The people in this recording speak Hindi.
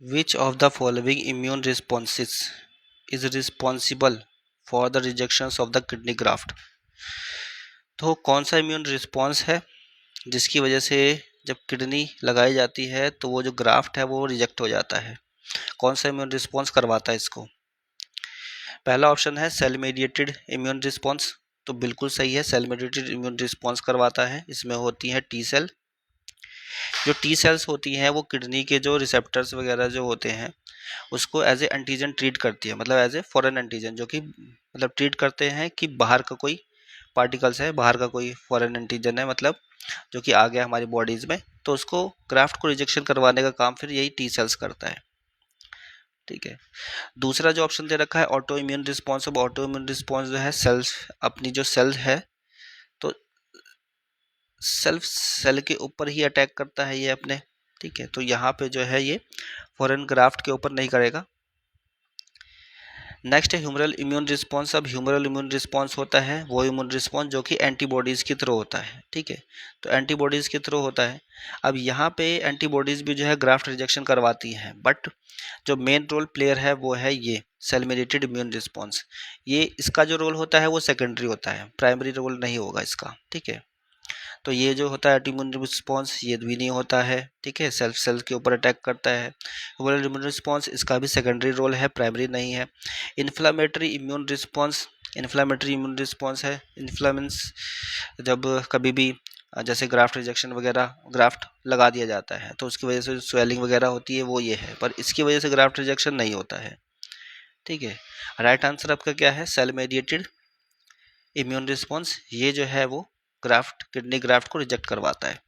Which of the following immune responses is responsible for the rejections of the kidney graft. तो कौन सा इम्यून रिस्पॉन्स है जिसकी वजह से जब किडनी लगाई जाती है तो वो जो ग्राफ्ट है वो रिजेक्ट हो जाता है? कौन सा इम्यून रिस्पॉन्स करवाता है इसको? पहला ऑप्शन है सेल मेडिएटेड इम्यून रिस्पॉन्स। तो बिल्कुल सही है, सेल मेडिएटेड इम्यून रिस्पॉन्स करवाता है। इसमें होती है टी सेल। जो टी सेल्स होती हैं वो किडनी के जो रिसेप्टर्स वगैरह जो होते हैं उसको एज ए एंटीजन ट्रीट करती है, मतलब एज ए फॉरेन एंटीजन, जो कि मतलब ट्रीट करते हैं कि बाहर का कोई पार्टिकल्स है, बाहर का कोई फॉरेन एंटीजन है, मतलब जो कि आ गया हमारी बॉडीज़ में, तो उसको ग्राफ्ट को रिजेक्शन करवाने का काम फिर यही टी सेल्स करता है। ठीक है। दूसरा जो ऑप्शन दे रखा है ऑटो इम्यून रिस्पॉन्स। अब ऑटो इम्यून रिस्पॉन्स जो है सेल्स, अपनी जो सेल है तो सेल्फ सेल के ऊपर ही अटैक करता है ये अपने। ठीक है, तो यहाँ पे जो है ये फॉरेन ग्राफ्ट के ऊपर नहीं करेगा। नेक्स्ट है ह्यूमरल इम्यून रिस्पॉन्स। अब ह्यूमरल इम्यून रिस्पॉन्स होता है वो इम्यून रिस्पॉन्स जो कि एंटीबॉडीज़ के थ्रू होता है। ठीक है, तो एंटीबॉडीज़ के थ्रू होता है। अब यहाँ पे एंटीबॉडीज़ भी जो है ग्राफ्ट रिजेक्शन करवाती हैं, बट जो मेन रोल प्लेयर है वो है ये सेल मेडिएटेड इम्यून रिस्पॉन्स। ये इसका जो रोल होता है वो सेकेंडरी होता है, प्राइमरी रोल नहीं होगा इसका। ठीक है, तो ये जो होता है इम्यून रिस्पॉन्स ये भी नहीं होता है। ठीक है, सेल्फ सेल के ऊपर अटैक करता है। ह्यूमरल इम्यून रिस्पॉन्स इसका भी सेकेंडरी रोल है, प्राइमरी नहीं है। Inflammatory immune response, inflammatory immune response है। इन्फ्लामेंस जब कभी भी जैसे ग्राफ्ट रिजेक्शन वगैरह, ग्राफ्ट लगा दिया जाता है तो उसकी वजह से जो स्वेलिंग वगैरह होती है वो ये है, पर इसकी वजह से ग्राफ्ट रिजेक्शन नहीं होता है। ठीक है, राइट आंसर आपका क्या है? Cell mediated immune response. ये जो है वो ग्राफ्ट, किडनी ग्राफ्ट को रिजेक्ट करवाता है।